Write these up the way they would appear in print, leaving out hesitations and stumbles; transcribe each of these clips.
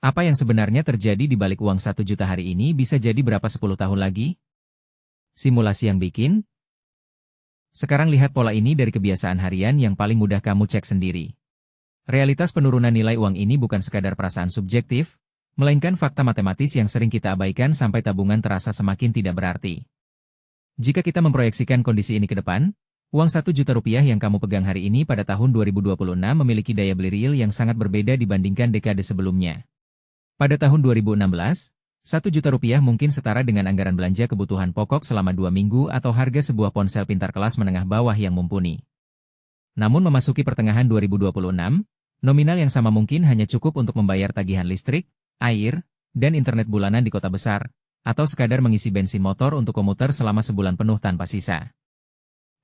Apa yang sebenarnya terjadi di balik uang 1 juta hari ini bisa jadi berapa 10 tahun lagi? Simulasi yang bikin? Sekarang lihat pola ini dari kebiasaan harian yang paling mudah kamu cek sendiri. Realitas penurunan nilai uang ini bukan sekadar perasaan subjektif, melainkan fakta matematis yang sering kita abaikan sampai tabungan terasa semakin tidak berarti. Jika kita memproyeksikan kondisi ini ke depan, uang 1 juta rupiah yang kamu pegang hari ini pada tahun 2026 memiliki daya beli real yang sangat berbeda dibandingkan dekade sebelumnya. Pada tahun 2016, 1 juta rupiah mungkin setara dengan anggaran belanja kebutuhan pokok selama 2 minggu atau harga sebuah ponsel pintar kelas menengah bawah yang mumpuni. Namun memasuki pertengahan 2026, nominal yang sama mungkin hanya cukup untuk membayar tagihan listrik, air, dan internet bulanan di kota besar, atau sekadar mengisi bensin motor untuk komuter selama sebulan penuh tanpa sisa.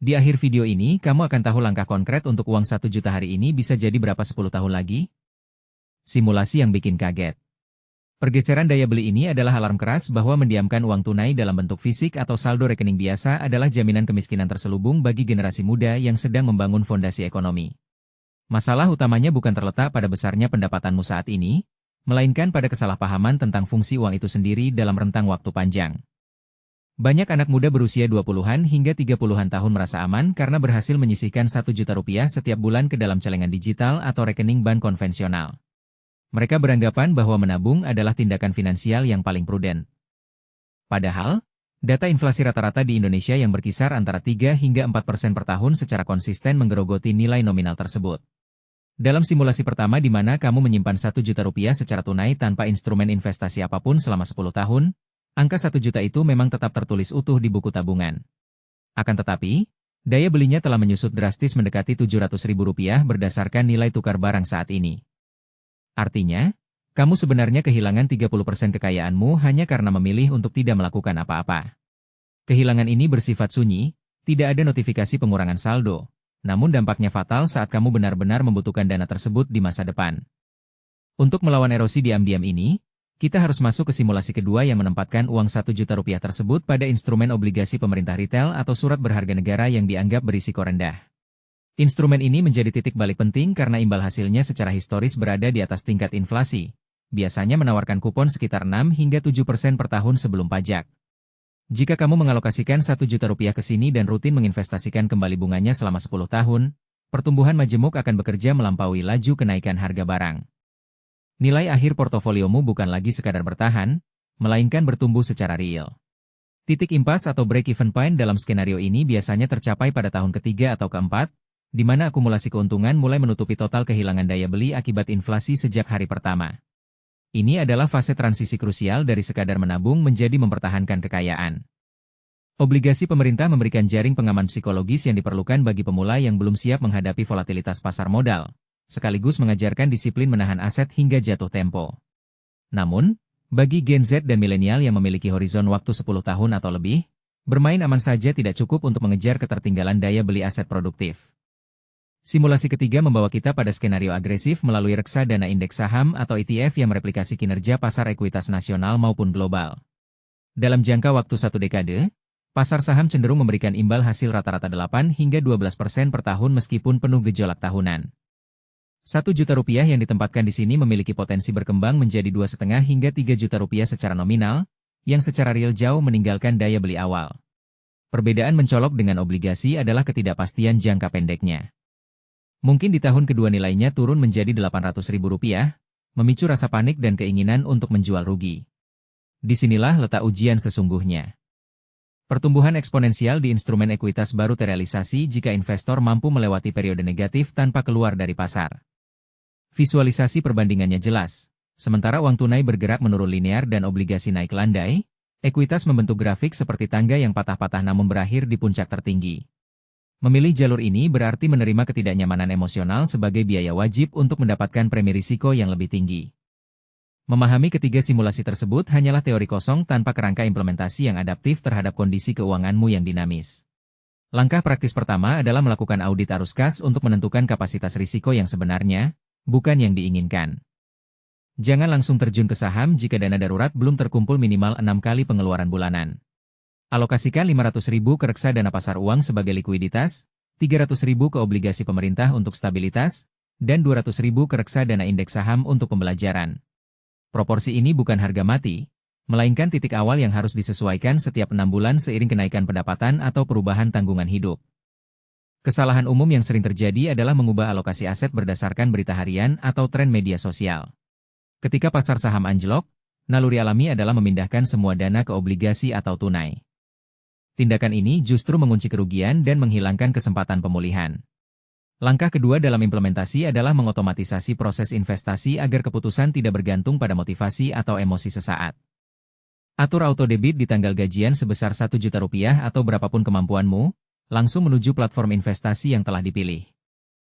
Di akhir video ini, kamu akan tahu langkah konkret untuk uang 1 juta hari ini bisa jadi berapa 10 tahun lagi? Simulasi yang bikin kaget. Pergeseran daya beli ini adalah alarm keras bahwa mendiamkan uang tunai dalam bentuk fisik atau saldo rekening biasa adalah jaminan kemiskinan terselubung bagi generasi muda yang sedang membangun fondasi ekonomi. Masalah utamanya bukan terletak pada besarnya pendapatanmu saat ini, melainkan pada kesalahpahaman tentang fungsi uang itu sendiri dalam rentang waktu panjang. Banyak anak muda berusia 20-an hingga 30-an tahun merasa aman karena berhasil menyisihkan 1 juta rupiah setiap bulan ke dalam celengan digital atau rekening bank konvensional. Mereka beranggapan bahwa menabung adalah tindakan finansial yang paling prudent. Padahal, data inflasi rata-rata di Indonesia yang berkisar antara 3 hingga 4% per tahun secara konsisten menggerogoti nilai nominal tersebut. Dalam simulasi pertama di mana kamu menyimpan 1 juta rupiah secara tunai tanpa instrumen investasi apapun selama 10 tahun, angka 1 juta itu memang tetap tertulis utuh di buku tabungan. Akan tetapi, daya belinya telah menyusut drastis mendekati Rp700.000 berdasarkan nilai tukar barang saat ini. Artinya, kamu sebenarnya kehilangan 30% kekayaanmu hanya karena memilih untuk tidak melakukan apa-apa. Kehilangan ini bersifat sunyi, tidak ada notifikasi pengurangan saldo, namun dampaknya fatal saat kamu benar-benar membutuhkan dana tersebut di masa depan. Untuk melawan erosi diam-diam ini, kita harus masuk ke simulasi kedua yang menempatkan uang 1 juta rupiah tersebut pada instrumen obligasi pemerintah retail atau surat berharga negara yang dianggap berisiko rendah. Instrumen ini menjadi titik balik penting karena imbal hasilnya secara historis berada di atas tingkat inflasi, biasanya menawarkan kupon sekitar 6 hingga 7% per tahun sebelum pajak. Jika kamu mengalokasikan 1 juta rupiah ke sini dan rutin menginvestasikan kembali bunganya selama 10 tahun, pertumbuhan majemuk akan bekerja melampaui laju kenaikan harga barang. Nilai akhir portofoliomu bukan lagi sekadar bertahan, melainkan bertumbuh secara real. Titik impas atau break-even point dalam skenario ini biasanya tercapai pada tahun ketiga atau keempat, di mana akumulasi keuntungan mulai menutupi total kehilangan daya beli akibat inflasi sejak hari pertama. Ini adalah fase transisi krusial dari sekadar menabung menjadi mempertahankan kekayaan. Obligasi pemerintah memberikan jaring pengaman psikologis yang diperlukan bagi pemula yang belum siap menghadapi volatilitas pasar modal, sekaligus mengajarkan disiplin menahan aset hingga jatuh tempo. Namun, bagi Gen Z dan milenial yang memiliki horizon waktu 10 tahun atau lebih, bermain aman saja tidak cukup untuk mengejar ketertinggalan daya beli aset produktif. Simulasi ketiga membawa kita pada skenario agresif melalui reksadana indeks saham atau ETF yang mereplikasi kinerja pasar ekuitas nasional maupun global. Dalam jangka waktu 1 dekade, pasar saham cenderung memberikan imbal hasil rata-rata 8 hingga 12% per tahun meskipun penuh gejolak tahunan. 1 juta rupiah yang ditempatkan di sini memiliki potensi berkembang menjadi 2,5 hingga 3 juta rupiah secara nominal, yang secara real jauh meninggalkan daya beli awal. Perbedaan mencolok dengan obligasi adalah ketidakpastian jangka pendeknya. Mungkin di tahun kedua nilainya turun menjadi Rp800.000, memicu rasa panik dan keinginan untuk menjual rugi. Disinilah letak ujian sesungguhnya. Pertumbuhan eksponensial di instrumen ekuitas baru terrealisasi jika investor mampu melewati periode negatif tanpa keluar dari pasar. Visualisasi perbandingannya jelas. Sementara uang tunai bergerak menurun linear dan obligasi naik landai, ekuitas membentuk grafik seperti tangga yang patah-patah namun berakhir di puncak tertinggi. Memilih jalur ini berarti menerima ketidaknyamanan emosional sebagai biaya wajib untuk mendapatkan premi risiko yang lebih tinggi. Memahami ketiga simulasi tersebut hanyalah teori kosong tanpa kerangka implementasi yang adaptif terhadap kondisi keuanganmu yang dinamis. Langkah praktis pertama adalah melakukan audit arus kas untuk menentukan kapasitas risiko yang sebenarnya, bukan yang diinginkan. Jangan langsung terjun ke saham jika dana darurat belum terkumpul minimal 6 kali pengeluaran bulanan. Alokasikan Rp500.000 ke reksadana pasar uang sebagai likuiditas, Rp300.000 ke obligasi pemerintah untuk stabilitas, dan Rp200.000 ke reksadana indeks saham untuk pembelajaran. Proporsi ini bukan harga mati, melainkan titik awal yang harus disesuaikan setiap 6 bulan seiring kenaikan pendapatan atau perubahan tanggungan hidup. Kesalahan umum yang sering terjadi adalah mengubah alokasi aset berdasarkan berita harian atau tren media sosial. Ketika pasar saham anjlok, naluri alami adalah memindahkan semua dana ke obligasi atau tunai. Tindakan ini justru mengunci kerugian dan menghilangkan kesempatan pemulihan. Langkah kedua dalam implementasi adalah mengotomatisasi proses investasi agar keputusan tidak bergantung pada motivasi atau emosi sesaat. Atur auto-debit di tanggal gajian sebesar Rp1 juta atau berapapun kemampuanmu, langsung menuju platform investasi yang telah dipilih.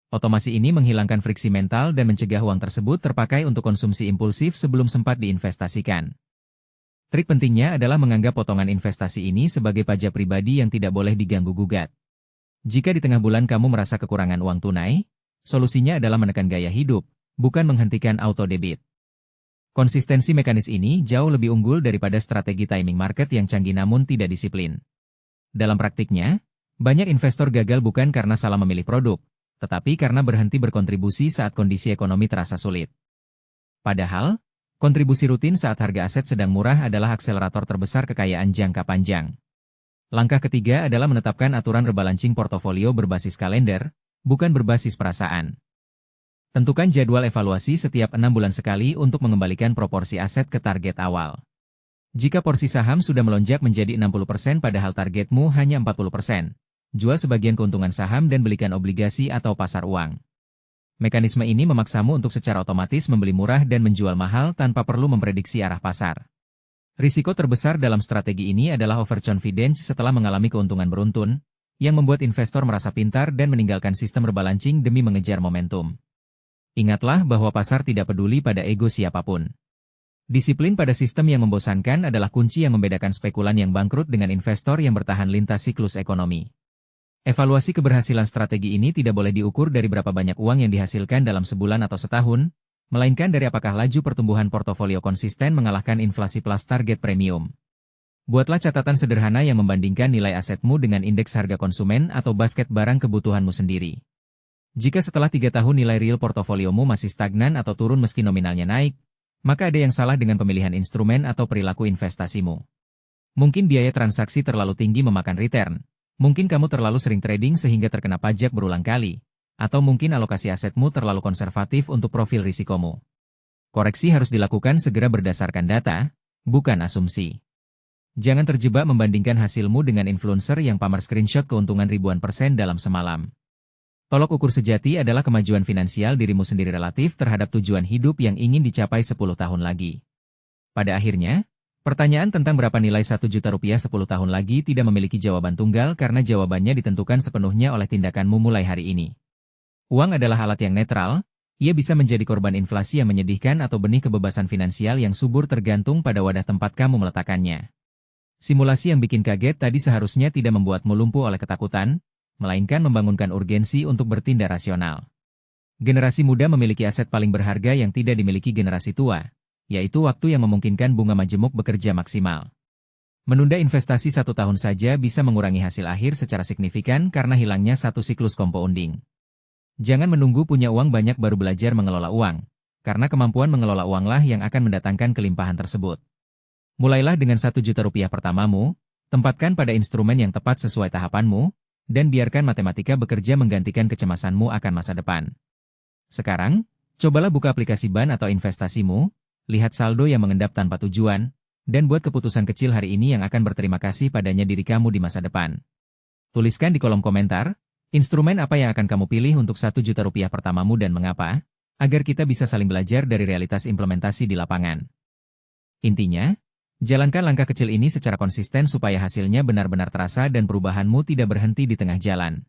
Otomasi ini menghilangkan friksi mental dan mencegah uang tersebut terpakai untuk konsumsi impulsif sebelum sempat diinvestasikan. Trik pentingnya adalah menganggap potongan investasi ini sebagai pajak pribadi yang tidak boleh diganggu-gugat. Jika di tengah bulan kamu merasa kekurangan uang tunai, solusinya adalah menekan gaya hidup, bukan menghentikan auto-debit. Konsistensi mekanis ini jauh lebih unggul daripada strategi timing market yang canggih namun tidak disiplin. Dalam praktiknya, banyak investor gagal bukan karena salah memilih produk, tetapi karena berhenti berkontribusi saat kondisi ekonomi terasa sulit. Padahal, kontribusi rutin saat harga aset sedang murah adalah akselerator terbesar kekayaan jangka panjang. Langkah ketiga adalah menetapkan aturan rebalancing portofolio berbasis kalender, bukan berbasis perasaan. Tentukan jadwal evaluasi setiap 6 bulan sekali untuk mengembalikan proporsi aset ke target awal. Jika porsi saham sudah melonjak menjadi 60% padahal targetmu hanya 40%, jual sebagian keuntungan saham dan belikan obligasi atau pasar uang. Mekanisme ini memaksamu untuk secara otomatis membeli murah dan menjual mahal tanpa perlu memprediksi arah pasar. Risiko terbesar dalam strategi ini adalah overconfidence setelah mengalami keuntungan beruntun, yang membuat investor merasa pintar dan meninggalkan sistem rebalancing demi mengejar momentum. Ingatlah bahwa pasar tidak peduli pada ego siapapun. Disiplin pada sistem yang membosankan adalah kunci yang membedakan spekulan yang bangkrut dengan investor yang bertahan lintas siklus ekonomi. Evaluasi keberhasilan strategi ini tidak boleh diukur dari berapa banyak uang yang dihasilkan dalam sebulan atau setahun, melainkan dari apakah laju pertumbuhan portofolio konsisten mengalahkan inflasi plus target premium. Buatlah catatan sederhana yang membandingkan nilai asetmu dengan indeks harga konsumen atau basket barang kebutuhanmu sendiri. Jika setelah 3 tahun nilai real portofoliomu masih stagnan atau turun meski nominalnya naik, maka ada yang salah dengan pemilihan instrumen atau perilaku investasimu. Mungkin biaya transaksi terlalu tinggi memakan return, mungkin kamu terlalu sering trading sehingga terkena pajak berulang kali, atau mungkin alokasi asetmu terlalu konservatif untuk profil risikomu. Koreksi harus dilakukan segera berdasarkan data, bukan asumsi. Jangan terjebak membandingkan hasilmu dengan influencer yang pamer screenshot keuntungan ribuan persen dalam semalam. Tolok ukur sejati adalah kemajuan finansial dirimu sendiri relatif terhadap tujuan hidup yang ingin dicapai 10 tahun lagi. Pada akhirnya, pertanyaan tentang berapa nilai Rp1 juta 10 tahun lagi tidak memiliki jawaban tunggal karena jawabannya ditentukan sepenuhnya oleh tindakanmu mulai hari ini. Uang adalah alat yang netral, ia bisa menjadi korban inflasi yang menyedihkan atau benih kebebasan finansial yang subur tergantung pada wadah tempat kamu meletakkannya. Simulasi yang bikin kaget tadi seharusnya tidak membuatmu lumpuh oleh ketakutan, melainkan membangunkan urgensi untuk bertindak rasional. Generasi muda memiliki aset paling berharga yang tidak dimiliki generasi tua, yaitu waktu yang memungkinkan bunga majemuk bekerja maksimal. Menunda investasi 1 tahun saja bisa mengurangi hasil akhir secara signifikan karena hilangnya satu siklus compounding. Jangan menunggu punya uang banyak baru belajar mengelola uang, karena kemampuan mengelola uanglah yang akan mendatangkan kelimpahan tersebut. Mulailah dengan Rp1 juta pertamamu, tempatkan pada instrumen yang tepat sesuai tahapanmu, dan biarkan matematika bekerja menggantikan kecemasanmu akan masa depan. Sekarang, cobalah buka aplikasi BAN atau investasimu, lihat saldo yang mengendap tanpa tujuan, dan buat keputusan kecil hari ini yang akan berterima kasih padanya diri kamu di masa depan. Tuliskan di kolom komentar, instrumen apa yang akan kamu pilih untuk Rp1 juta pertamamu dan mengapa, agar kita bisa saling belajar dari realitas implementasi di lapangan. Intinya, jalankan langkah kecil ini secara konsisten supaya hasilnya benar-benar terasa dan perubahanmu tidak berhenti di tengah jalan.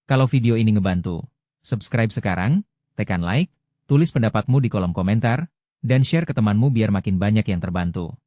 Kalau video ini ngebantu, subscribe sekarang, tekan like, tulis pendapatmu di kolom komentar, dan share ke temanmu biar makin banyak yang terbantu.